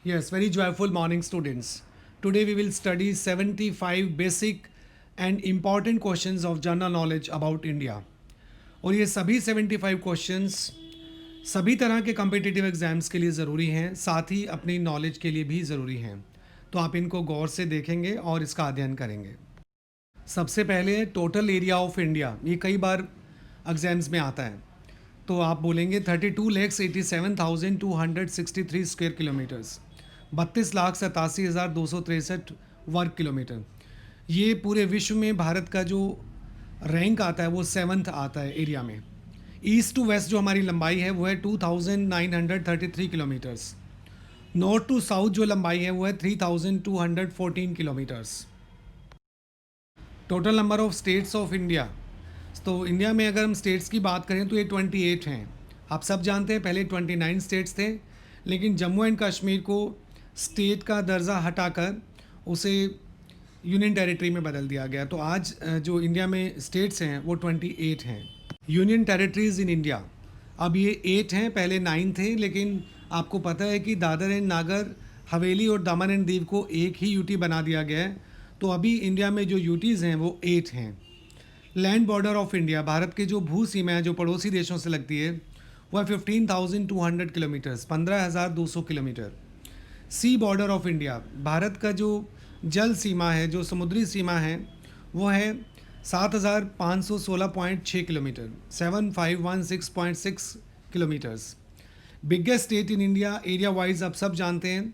Yes, very joyful morning, students. Today we will study 75 basic and important questions of general knowledge about India. और ये सभी 75 questions सभी तरह के competitive exams के लिए ज़रूरी हैं, साथ ही अपनी नॉलेज के लिए भी ज़रूरी हैं। तो आप इनको गौर से देखेंगे और इसका अध्ययन करेंगे। सबसे पहले टोटल एरिया ऑफ इंडिया, ये कई बार एग्जाम्स में आता है। तो आप बोलेंगे 32,87,263 स्क्वायर किलोमीटर्स, 32,87,263 वर्ग किलोमीटर। ये पूरे विश्व में भारत का जो रैंक आता है वो 7th आता है एरिया में। ईस्ट टू वेस्ट जो हमारी लंबाई है वो है 2,933 किलोमीटर्स। नॉर्थ टू साउथ जो लंबाई है वो है 3,214 kilometres. Total number of states of India, तो इंडिया में अगर हम स्टेट्स की बात करें तो ये 28 हैं। आप सब जानते हैं पहले 29 स्टेट्स थे, लेकिन जम्मू एंड कश्मीर को स्टेट का दर्जा हटाकर उसे यूनियन टेरिटरी में बदल दिया गया। तो आज जो इंडिया में स्टेट्स हैं वो 28 हैं। यूनियन टेरिटरीज़ इन इंडिया, अब ये 8 हैं, पहले 9 थे, लेकिन आपको पता है कि दादर एंड नागर हवेली और दमन एंड दीव को एक ही यूटी बना दिया गया है। तो अभी इंडिया में जो यूटीज़ हैं वो 8 हैं। Land border of India, Bharat के जो भू सीमा है जो पड़ोसी देशों से लगती है वह 15,200 kilometres, 15,200 kilometre. Sea border of India, Bharat का जो जल सीमा है, जो समुद्री सीमा है वो है 7,516.6 kilometre, 7,516.6 kilometres. Biggest state in India area wise आप सब जानते हैं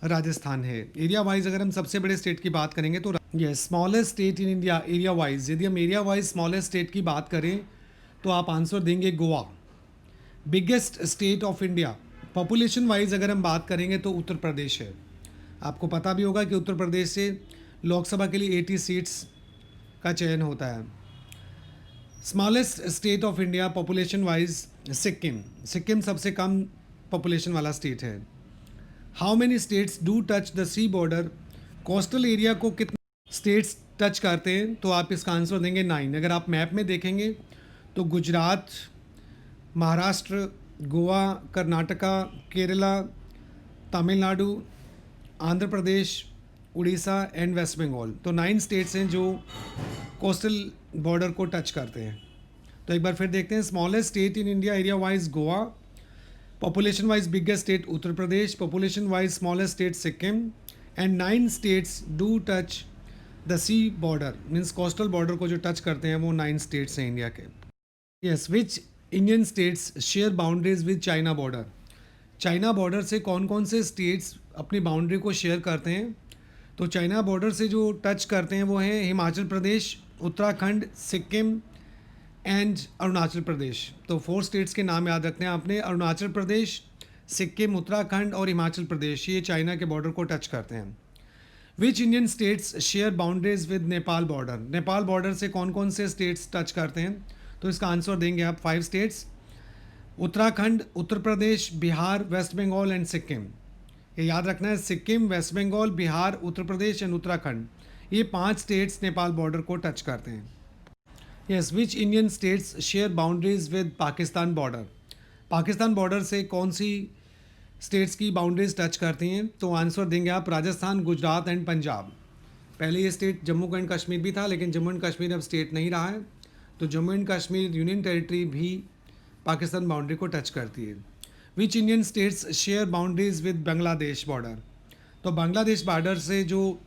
राजस्थान है। एरिया वाइज अगर हम सबसे बड़े स्टेट की बात करेंगे तो ये smallest state in India area wise, यदि हम एरिया वाइज स्मॉलेस्ट स्टेट की बात करें तो आप आंसर देंगे Goa. Biggest state of India population wise अगर हम बात करेंगे तो उत्तर प्रदेश है। आपको पता भी होगा कि उत्तर प्रदेश से लोकसभा के लिए 80 सीट्स का चयन होता है। Smallest state of India population wise Sikkim, Sikkim सबसे कम पॉपुलेशन वाला स्टेट है। How many states do touch the sea border, coastal area को कितने स्टेट्स टच करते हैं, तो आप इसका आंसर देंगे 9। अगर आप मैप में देखेंगे तो गुजरात, महाराष्ट्र, गोवा, कर्नाटका, केरला, तमिलनाडु, आंध्र प्रदेश, उड़ीसा एंड वेस्ट बंगाल, तो 9 स्टेट्स हैं जो कोस्टल बॉर्डर को टच करते हैं। तो एक बार फिर देखते हैं। Smallest state in India area wise Goa, population wise biggest state Uttar Pradesh, population wise smallest state Sikkim, and 9 states do touch the sea border, means coastal border को जो टच करते हैं वो 9 स्टेट्स हैं इंडिया के। Yes, which Indian states share boundaries with China border, China border से कौन कौन से स्टेट्स अपनी बाउंड्री को शेयर करते हैं, तो चाइना बॉर्डर से जो टच करते हैं वो हैं हिमाचल प्रदेश, उत्तराखंड, सिक्किम एंड अरुणाचल प्रदेश। तो 4 स्टेट्स के नाम याद रखने हैं आपने, अरुणाचल प्रदेश, सिक्किम, उत्तराखंड और हिमाचल प्रदेश, ये चाइना के बॉर्डर को टच करते हैं। विच Indian states share boundaries with Nepal border, Nepal border से कौन कौन से स्टेट्स टच करते हैं, तो इसका आंसर देंगे आप 5 states, Uttarakhand, Uttar Pradesh, Bihar, West Bengal and Sikkim. ये याद रखना है, सिक्किम, वेस्ट बंगाल, बिहार, उत्तर प्रदेश एंड उत्तराखंड, ये 5 स्टेट्स नेपाल बॉर्डर को टच करते हैं। Yes, which Indian states share boundaries with Pakistan border, Pakistan border से कौन सी स्टेट्स की बाउंड्रीज टच करती हैं, तो आंसर देंगे आप राजस्थान, गुजरात एंड पंजाब। पहले ये स्टेट जम्मू एंड कश्मीर भी था, लेकिन जम्मू एंड कश्मीर अब स्टेट नहीं रहा है, तो Jammu and Kashmir union territory भी पाकिस्तान बाउंड्री को टच करती है। विच Indian states share boundaries with Bangladesh border, तो बांग्लादेश बॉर्डर से जो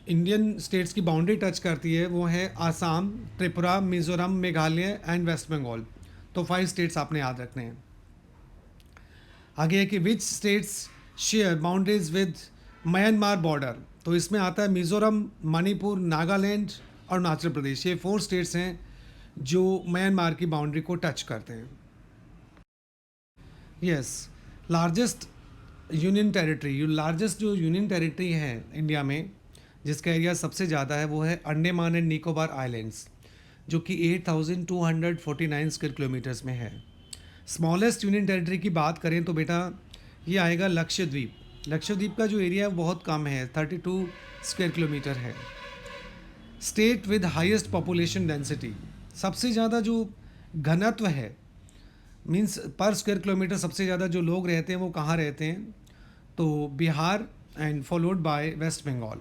इंडियन स्टेट्स की बाउंड्री टच करती है वो है आसाम, त्रिपुरा, मिजोरम, मेघालय एंड वेस्ट बंगाल। तो 5 स्टेट्स आपने याद रखने हैं। आगे है कि which states share boundaries with Myanmar border, तो इसमें आता है मिजोरम, मणिपुर, नागालैंड और अरुणाचल प्रदेश, ये 4 स्टेट्स हैं जो म्यांमार की बाउंड्री को टच करते हैं। Yes, largest union territory, largest जो यूनियन टेरिटरी है इंडिया में जिसका एरिया सबसे ज़्यादा है वो है अंडमान एंड निकोबार आइलैंड्स, जो कि 8,249 स्क्वायर किलोमीटर्स में है। स्मॉलेस्ट यूनियन टेरिटरी की बात करें तो बेटा ये आएगा लक्षद्वीप। लक्षद्वीप का जो एरिया है बहुत कम है, 32 स्क्वायर किलोमीटर है। State with highest population density, सबसे ज़्यादा जो घनत्व है, मीन्स पर स्क्वायर किलोमीटर सबसे ज़्यादा जो लोग रहते हैं वो कहाँ रहते हैं, तो Bihar and followed by West Bengal.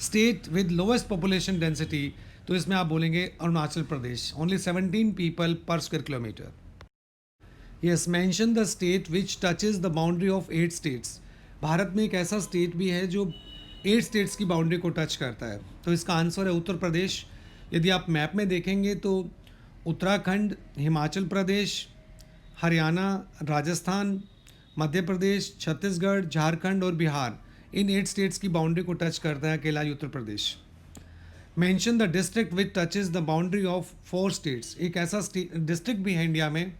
State with lowest population density, तो इसमें आप बोलेंगे Arunachal Pradesh, only 17 people per square kilometre. Yes, mention the state which touches the boundary of 8 states. Bharat में एक ऐसा स्टेट भी है जो 8 स्टेट्स की बाउंड्री को टच करता है, तो इसका आंसर है उत्तर प्रदेश। यदि आप मैप में देखेंगे तो उत्तराखंड, हिमाचल प्रदेश, हरियाणा, राजस्थान, मध्य प्रदेश, छत्तीसगढ़, झारखंड और बिहार, इन 8 स्टेट्स की बाउंड्री को टच करता है अकेला Uttar Pradesh. Mention the district which touches the boundary of 4 states. एक ऐसा डिस्ट्रिक्ट भी है इंडिया में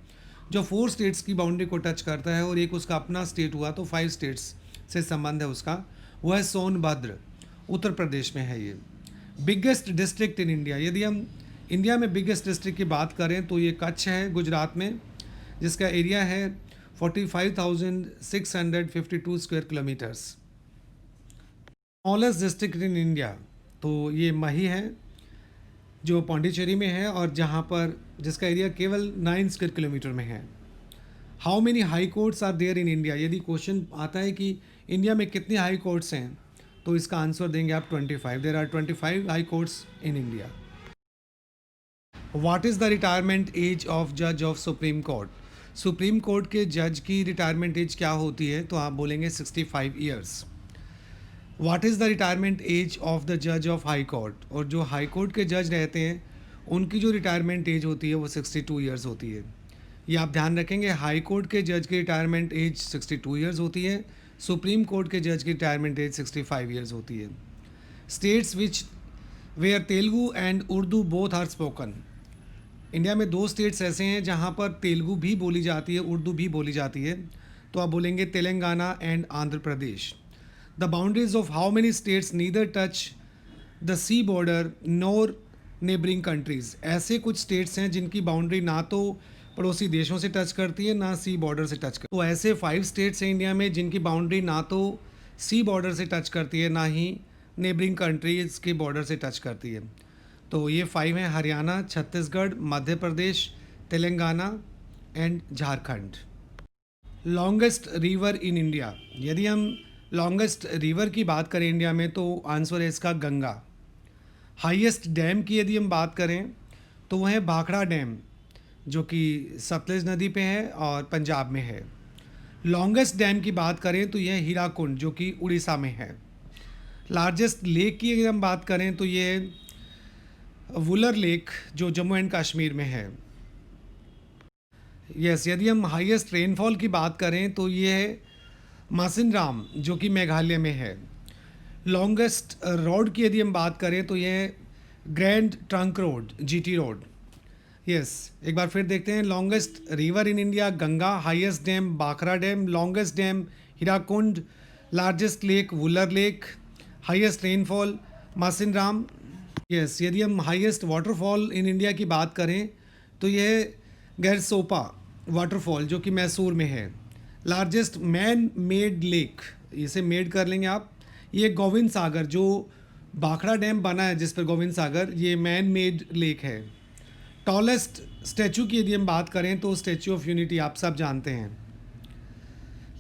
जो 4 स्टेट्स की बाउंड्री को टच करता है और एक उसका अपना स्टेट हुआ, तो 5 स्टेट्स से संबंध है उसका, वह है सोनभद्र, उत्तर प्रदेश में है ये। बिगेस्ट डिस्ट्रिक्ट इन इंडिया, यदि हम इंडिया में बिगेस्ट डिस्ट्रिक्ट की बात करें तो ये कच्छ है गुजरात में, जिसका एरिया है 45,652 square kilometres. Smallest district in India, तो ये मही है जो पौंडीचेरी में है और जहाँ पर जिसका एरिया केवल 9 स्क्वायर किलोमीटर में है। How many high courts are there in India, यदि क्वेश्चन आता है कि इंडिया में कितने हाई कोर्ट्स हैं, तो इसका आंसर देंगे आप 25। There are 25 high courts in India. What is the retirement age of जज of supreme court. Supreme court के जज की रिटायरमेंट एज क्या होती है, तो आप बोलेंगे 65 years. What is the retirement age of the जज ऑफ हाई कोर्ट, और जो हाई कोर्ट के जज रहते हैं उनकी जो रिटायरमेंट एज होती है वो 62 ईयर्स होती है। ये आप ध्यान रखेंगे, हाई कोर्ट के जज की रिटायरमेंट एज 62 ईयर्स होती है, सुप्रीम कोर्ट के जज की रिटायरमेंट एज 65 ईयर्स होती है। States which were Telugu and Urdu both are spoken. India में 2 स्टेट्स ऐसे हैं जहाँ पर तेलुगु भी बोली जाती है, उर्दू भी बोली जाती है, तो आप बोलेंगे Telangana and Andhra Pradesh. The boundaries of how many states neither touch the sea border nor neighbouring countries. ऐसे कुछ स्टेट्स हैं जिनकी बाउंड्री ना तो पड़ोसी देशों से टच करती है ना सी बॉर्डर से टच करती है। तो ऐसे 5 स्टेट्स हैं इंडिया में जिनकी बाउंड्री ना तो सी बॉर्डर से टच करती है ना ही नेबरिंग कंट्रीज़ के बॉर्डर से टच करती है। तो ये 5 हैं, Haryana, Chhattisgarh, Madhya Pradesh, Telangana and Jharkhand. Longest river in India, यदि हम लॉन्गेस्ट रिवर की बात करें इंडिया में तो आंसर है इसका गंगा। हाईएस्ट डैम की यदि हम बात करें तो वह है भाखड़ा डैम, जो कि सतलज नदी पे है और पंजाब में है। लॉन्गेस्ट डैम की बात करें तो यह हीराकुंड, जो कि उड़ीसा में है। लार्जेस्ट लेक की अगर हम बात करें तो ये वुलर लेक, जो जम्मू एंड कश्मीर में है। यस, यदि हम हाईएस्ट रेनफॉल की बात करें तो ये है मासिनराम, जो कि मेघालय में है। लॉन्गेस्ट रोड की यदि हम बात करें तो यह grand trunk road, GT road. Yes, एक बार फिर देखते हैं। Longest river in India Ganga, highest dam Bhakra dam, longest dam Hirakud, largest lake Wular lake, highest rainfall Mawsynram. Yes, यदि हम हाईएस्ट वाटरफॉल इन इंडिया की बात करें तो यह गैरसोपा वाटरफॉल, जो कि मैसूर में है। लार्जेस्ट मैन मेड लेक, इसे मेड कर लेंगे आप, ये गोविंद सागर, जो भाखड़ा डैम बना है जिस पर गोविंद सागर, ये मैन मेड लेक है। टॉलेस्ट स्टैचू की यदि हम बात करें तो स्टैचू ऑफ यूनिटी आप सब जानते हैं।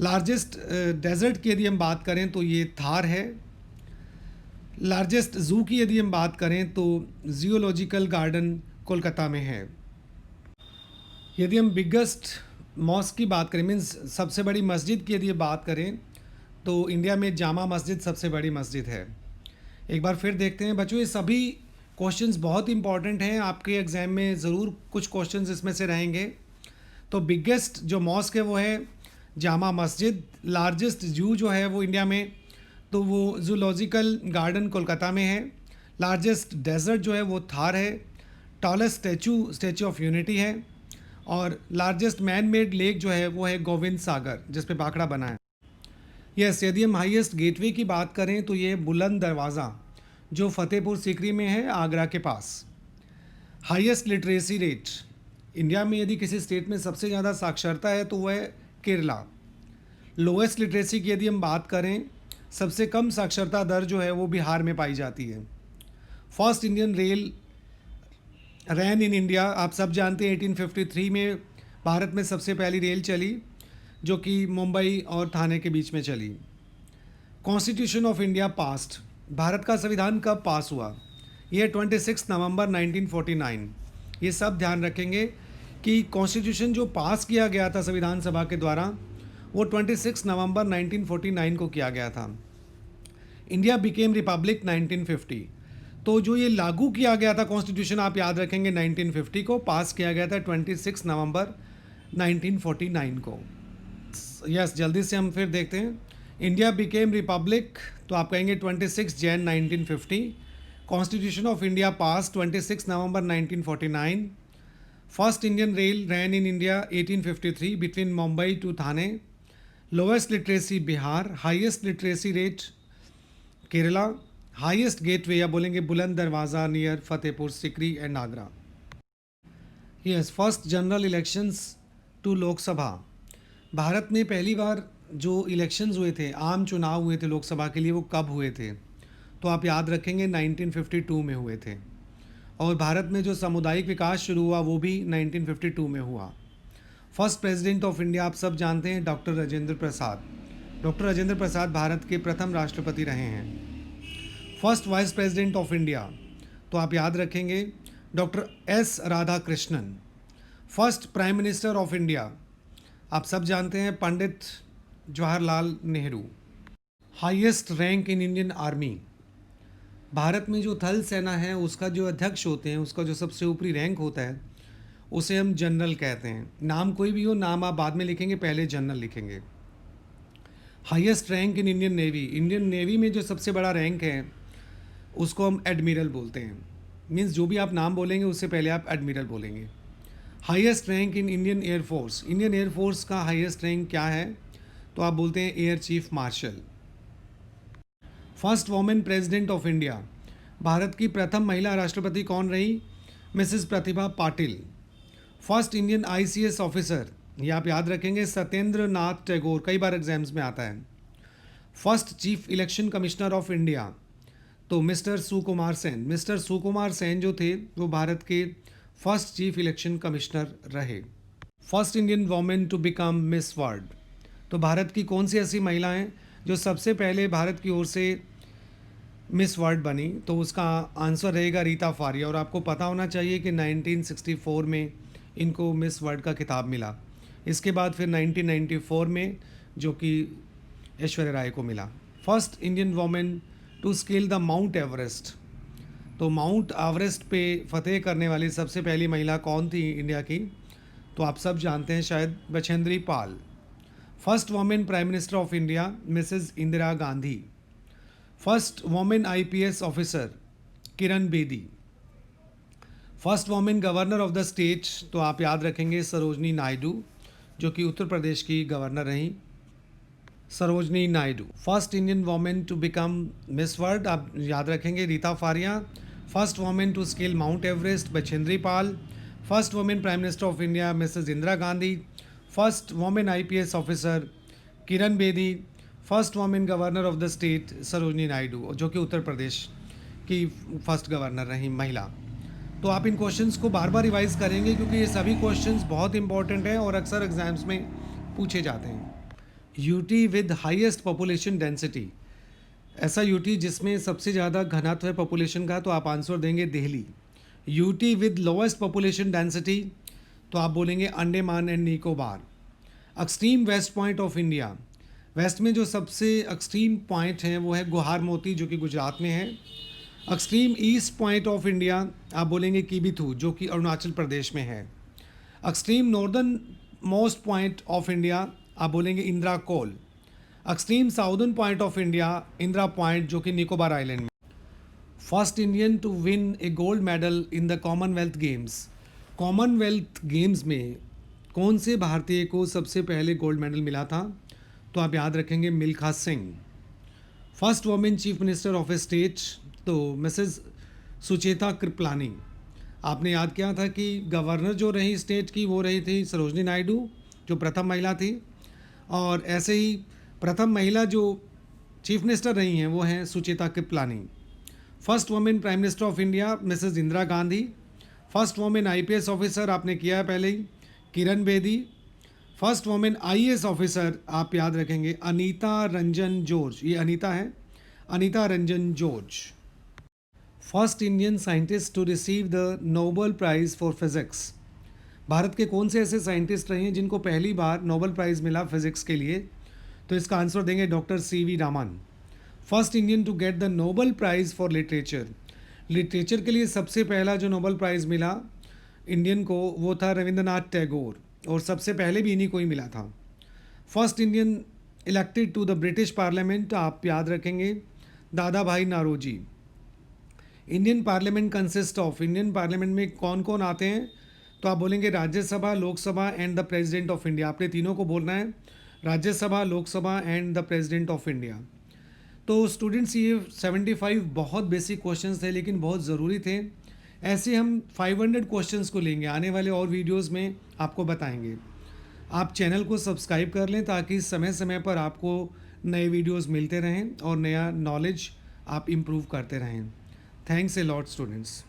लार्जेस्ट डेजर्ट की यदि हम बात करें तो ये थार है। लार्जेस्ट जू की यदि हम बात करें तो जियोलॉजिकल गार्डन कोलकाता में है। यदि हम बिगेस्ट मॉस्क की बात करें, मीन्स सबसे बड़ी मस्जिद की यदि बात करें तो इंडिया में जामा मस्जिद सबसे बड़ी मस्जिद है। एक बार फिर देखते हैं बच्चों, ये सभी क्वेश्चंस बहुत इंपॉर्टेंट हैं, आपके एग्ज़ाम में ज़रूर कुछ क्वेश्चंस इसमें से रहेंगे। तो बिगेस्ट जो मॉस्क है वो है जामा मस्जिद। लार्जेस्ट जू जो है वो इंडिया में, तो वो जूलॉजिकल गार्डन कोलकाता में है। लार्जेस्ट डेजर्ट जो है वो थार है। टॉलेस्ट स्टैचू ऑफ यूनिटी है। और लार्जेस्ट मैन मेड लेक जो है वो है गोविंद सागर, जिस पे भाखड़ा बना है। यस, यदि हम हाईएस्ट गेटवे की बात करें तो ये बुलंद दरवाज़ा, जो फतेहपुर सीकरी में है, आगरा के पास। हाईएस्ट लिटरेसी रेट, इंडिया में यदि किसी स्टेट में सबसे ज़्यादा साक्षरता है तो वह है केरला। लोएस्ट लिटरेसी की यदि हम बात करें, सबसे कम साक्षरता दर जो है वो बिहार में पाई जाती है। First Indian rail ran in India, आप सब जानते हैं 1853 में भारत में सबसे पहली रेल चली, जो कि मुंबई और थाने के बीच में चली। Constitution of India past, Bharat का संविधान कब पास हुआ? ये 26 नवंबर 1949। ये सब ध्यान रखेंगे कि कॉन्स्टिट्यूशन जो पास किया गया था संविधान सभा के द्वारा वो 26 नवंबर 1949 को किया गया था। India became Republic 1950। तो जो ये लागू किया गया था कॉन्स्टिट्यूशन, आप याद रखेंगे 1950 को, पास किया गया था 26 नवंबर 1949 को। यस, जल्दी से हम फिर देखते हैं। इंडिया बिकेम रिपब्लिक, तो आप कहेंगे 26 Jan 1950। Constitution of India pass 26 नवंबर 1949। First Indian rail ran in India 1853 between Mumbai to Thane. Lowest literacy Bihar, highest literacy rate Kerala, highest gateway या बोलेंगे Buland Darwaza near Fatehpur Sikri and Agra. Yes, first general elections to Lok Sabha, Bharat में पहली बार जो इलेक्शंस हुए थे, आम चुनाव हुए थे लोकसभा के लिए, वो कब हुए थे? तो आप याद रखेंगे 1952 में हुए थे। और भारत में जो सामुदायिक विकास शुरू हुआ वो भी 1952 में हुआ। फर्स्ट प्रेसिडेंट ऑफ इंडिया आप सब जानते हैं, डॉक्टर राजेंद्र प्रसाद। डॉक्टर राजेंद्र प्रसाद भारत के प्रथम राष्ट्रपति रहे हैं। First vice president of India, तो आप याद रखेंगे doctor S Radhakrishnan. First prime minister of India आप सब जानते हैं, Pandit Jawaharlal Nehru. Highest rank in Indian army, Bharat में जो थल सेना है उसका जो अध्यक्ष होते हैं, उसका जो सबसे ऊपरी रैंक होता है उसे हम जनरल कहते हैं। नाम कोई भी हो, नाम आप बाद में लिखेंगे, पहले जनरल लिखेंगे। Highest rank in Indian navy, Indian navy में जो सबसे बड़ा रैंक है उसको हम एडमिरल बोलते हैं। मीन्स जो भी आप नाम बोलेंगे उससे पहले आप एडमिरल बोलेंगे। Highest rank in Indian air force, Indian air force का हाईएस्ट रैंक क्या है? तो आप बोलते हैं air chief marshal. First women president of India, Bharat की प्रथम महिला राष्ट्रपति कौन रही? Mrs Pratibha Patil. First Indian ICS officer, ये आप याद रखेंगे, सत्येंद्र नाथ टैगोर, कई बार एग्जाम्स में आता है। First chief election commissioner of India, तो मिस्टर सुकुमार सेन। मिस्टर सुकुमार सेन जो थे वो भारत के फर्स्ट चीफ इलेक्शन कमिश्नर रहे। First Indian women to become Miss World, तो भारत की कौन सी ऐसी महिला हैं जो सबसे पहले भारत की ओर से मिस वर्ल्ड बनी? तो उसका आंसर रहेगा रीता फारिया। और आपको पता होना चाहिए कि 1964 में इनको मिस वर्ल्ड का खिताब मिला। इसके बाद फिर 1994 में जो कि ऐश्वर्या राय को मिला। First Indian women to scale the Mount Everest, तो माउंट एवरेस्ट पे फतेह करने वाली सबसे पहली महिला कौन थी इंडिया की? तो आप सब जानते हैं शायद, Bachendri Pal. First women prime minister of India Mrs Indira Gandhi. First women IPS officer Kiran Bedi. First women governor of the state, तो आप याद रखेंगे सरोजनी नायडू, जो कि उत्तर प्रदेश की गवर्नर रहीं, Sarojini Naidu. First Indian women to become Miss World, आप याद रखेंगे Reita Faria. First women to scale Mount Everest, Bachendri Pal. First women prime minister of India Mrs Indira Gandhi. First women IPS officer Kiran Bedi. First women governor of the state Sarojini Naidu, जो कि उत्तर प्रदेश की first governor रही महिला। तो आप इन क्वेश्चंस को बार बार रिवाइज करेंगे क्योंकि ये सभी क्वेश्चंस बहुत इंपॉर्टेंट हैं और अक्सर एग्जाम्स में पूछे जाते हैं। UT with highest population density, ऐसा यूटी जिसमें सबसे ज़्यादा घनत्व है पॉपुलेशन का, तो आप आंसर देंगे Delhi. UT with lowest population density, तो आप बोलेंगे Andaman and Nicobar. Extreme west point of India, west में जो सबसे एक्सट्रीम पॉइंट है वो है गुहार मोती, जो कि गुजरात में है। Extreme east point of India आप बोलेंगे कीबिथू, जो कि अरुणाचल प्रदेश में है। Extreme northern most point of India आप बोलेंगे Indira Col. Extreme southern point of India Indira point, जो कि निकोबार आइलैंड में। First Indian to win a gold medal in the commonwealth games, commonwealth games में कौन से भारतीय को सबसे पहले गोल्ड मेडल मिला था? तो आप याद रखेंगे Milkha Singh. First women chief minister of A state, तो मिसेस सुचेता कृपलानी। आपने याद किया था कि गवर्नर जो रही स्टेट की वो रही थी सरोजनी नायडू, जो प्रथम महिला थी, और ऐसे ही प्रथम महिला जो चीफ मिनिस्टर रही हैं वो हैं Sucheta Kripalani. First women prime minister of India Mrs Indira Gandhi. First women IPS officer आपने किया है पहले ही, Kiran Bedi. First women IAS officer आप याद रखेंगे अनीता रंजन जॉर्ज, ये अनीता है, Anita Ranjan George. First Indian scientist to receive the Nobel prize for physics, Bharat के कौन से ऐसे साइंटिस्ट रहे हैं जिनको पहली बार नोबेल प्राइज़ मिला फिजिक्स के लिए? तो इसका आंसर देंगे doctor C V Raman. First Indian to get the Nobel prize for literature, literature के लिए सबसे पहला जो नोबेल प्राइज़ मिला इंडियन को वो था रविंद्रनाथ टैगोर, और सबसे पहले भी इन्हीं को ही मिला था। First Indian elected to the British parliament आप याद रखेंगे Dadabhai Naoroji. Indian parliament consist of, Indian parliament में कौन कौन आते हैं? तो आप बोलेंगे Rajya Sabha, Lok Sabha and the president of India, आपने तीनों को बोलना है, Rajya Sabha, Lok Sabha and the president of India. तो स्टूडेंट्स ये 75 बहुत बेसिक क्वेश्चंस थे लेकिन बहुत ज़रूरी थे। ऐसे हम 500 क्वेश्चंस को लेंगे, आने वाले और वीडियोस में आपको बताएंगे। आप चैनल को सब्सक्राइब कर लें ताकि समय समय पर आपको नए वीडियोस मिलते रहें और नया नॉलेज आप इम्प्रूव करते रहें। Thanks a lot students.